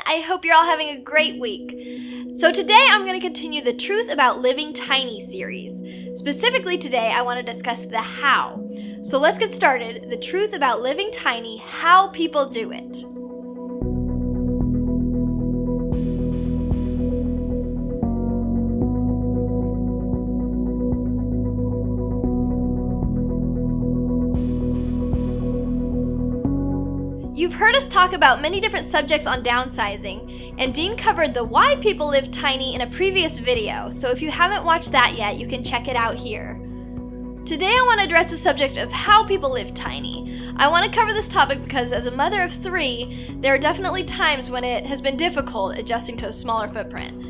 I hope you're all having a great week. So today I'm going to continue the Truth About Living Tiny series. Specifically today, I want to discuss the how. So let's get started. The truth about living tiny, how people do it. You've heard us talk about many different subjects on downsizing, and Dean covered the why people live tiny in a previous video, so if you haven't watched that yet, you can check it out here. Today I want to address the subject of how people live tiny. I want to cover this topic because as a mother of 3, there are definitely times when it has been difficult adjusting to a smaller footprint.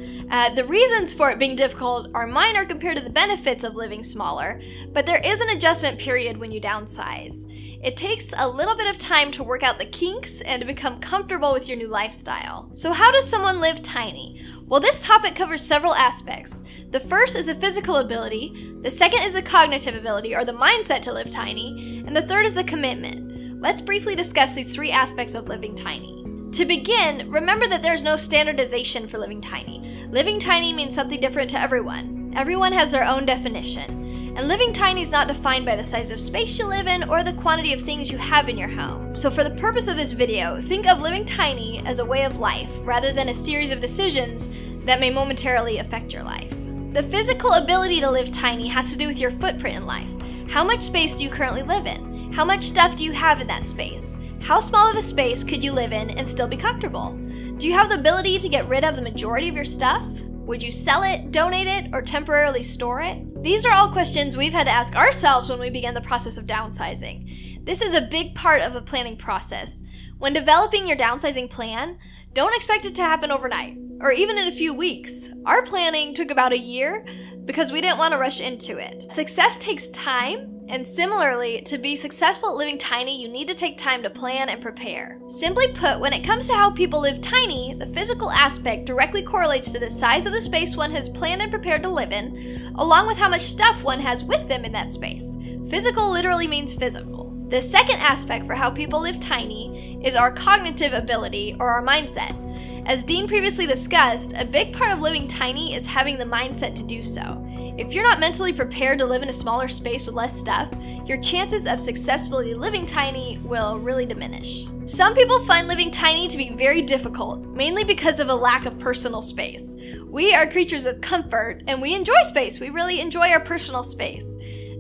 The reasons for it being difficult are minor compared to the benefits of living smaller, but there is an adjustment period when you downsize. It takes a little bit of time to work out the kinks and to become comfortable with your new lifestyle. So how does someone live tiny? Well, this topic covers several aspects. The first is the physical ability, the second is the cognitive ability or the mindset to live tiny, and the third is the commitment. Let's briefly discuss these 3 aspects of living tiny. To begin, remember that there's no standardization for living tiny. Living tiny means something different to everyone. Everyone has their own definition. And living tiny is not defined by the size of space you live in or the quantity of things you have in your home. So for the purpose of this video, think of living tiny as a way of life rather than a series of decisions that may momentarily affect your life. The physical ability to live tiny has to do with your footprint in life. How much space do you currently live in? How much stuff do you have in that space? How small of a space could you live in and still be comfortable? Do you have the ability to get rid of the majority of your stuff? Would you sell it, donate it, or temporarily store it? These are all questions we've had to ask ourselves when we began the process of downsizing. This is a big part of the planning process. When developing your downsizing plan, don't expect it to happen overnight, or even in a few weeks. Our planning took about a year because we didn't want to rush into it. Success takes time, and similarly, to be successful at living tiny, you need to take time to plan and prepare. Simply put, when it comes to how people live tiny, the physical aspect directly correlates to the size of the space one has planned and prepared to live in, along with how much stuff one has with them in that space. Physical literally means physical. The second aspect for how people live tiny is our cognitive ability or our mindset. As Dean previously discussed, a big part of living tiny is having the mindset to do so. If you're not mentally prepared to live in a smaller space with less stuff, your chances of successfully living tiny will really diminish. Some people find living tiny to be very difficult, mainly because of a lack of personal space. We are creatures of comfort, and we enjoy space. We really enjoy our personal space.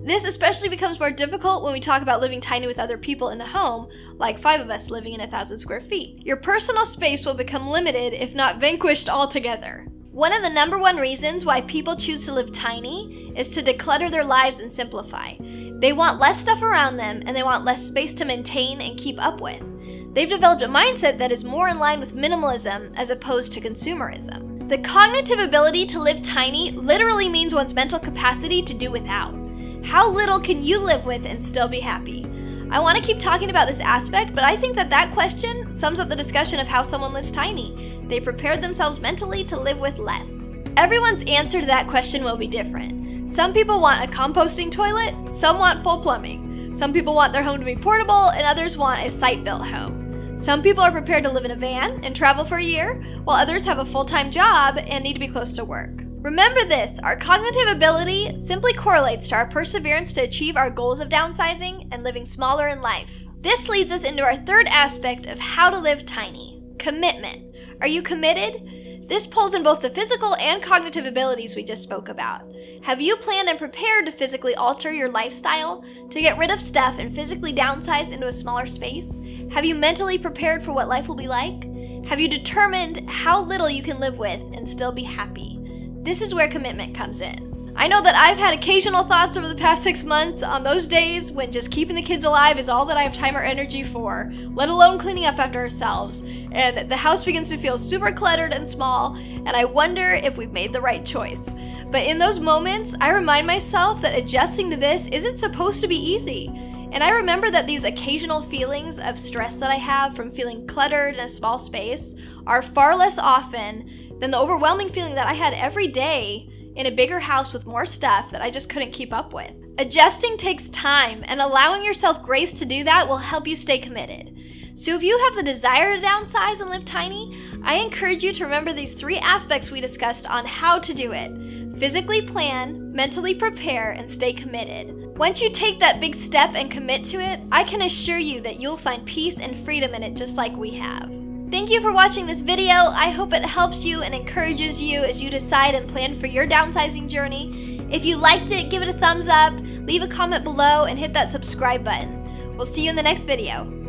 This especially becomes more difficult when we talk about living tiny with other people in the home, like 5 of us living in 1,000 square feet. Your personal space will become limited, if not vanquished altogether. One of the number 1 reasons why people choose to live tiny is to declutter their lives and simplify. They want less stuff around them, and they want less space to maintain and keep up with. They've developed a mindset that is more in line with minimalism as opposed to consumerism. The cognitive ability to live tiny literally means one's mental capacity to do without. How little can you live with and still be happy? I want to keep talking about this aspect, but I think that question sums up the discussion of how someone lives tiny. They prepared themselves mentally to live with less. Everyone's answer to that question will be different. Some people want a composting toilet, some want full plumbing. Some people want their home to be portable, and others want a site-built home. Some people are prepared to live in a van and travel for a year, while others have a full-time job and need to be close to work. Remember this, our cognitive ability simply correlates to our perseverance to achieve our goals of downsizing and living smaller in life. This leads us into our third aspect of how to live tiny, commitment. Are you committed? This pulls in both the physical and cognitive abilities we just spoke about. Have you planned and prepared to physically alter your lifestyle, to get rid of stuff and physically downsize into a smaller space? Have you mentally prepared for what life will be like? Have you determined how little you can live with and still be happy? This is where commitment comes in. I know that I've had occasional thoughts over the past 6 months on those days when just keeping the kids alive is all that I have time or energy for, let alone cleaning up after ourselves. And the house begins to feel super cluttered and small, and I wonder if we've made the right choice. But in those moments, I remind myself that adjusting to this isn't supposed to be easy. And I remember that these occasional feelings of stress that I have from feeling cluttered in a small space are far less often than the overwhelming feeling that I had every day in a bigger house with more stuff that I just couldn't keep up with. Adjusting takes time, and allowing yourself grace to do that will help you stay committed. So if you have the desire to downsize and live tiny, I encourage you to remember these 3 aspects we discussed on how to do it. Physically plan, mentally prepare, and stay committed. Once you take that big step and commit to it, I can assure you that you'll find peace and freedom in it just like we have. Thank you for watching this video. I hope it helps you and encourages you as you decide and plan for your downsizing journey. If you liked it, give it a thumbs up, leave a comment below, and hit that subscribe button. We'll see you in the next video.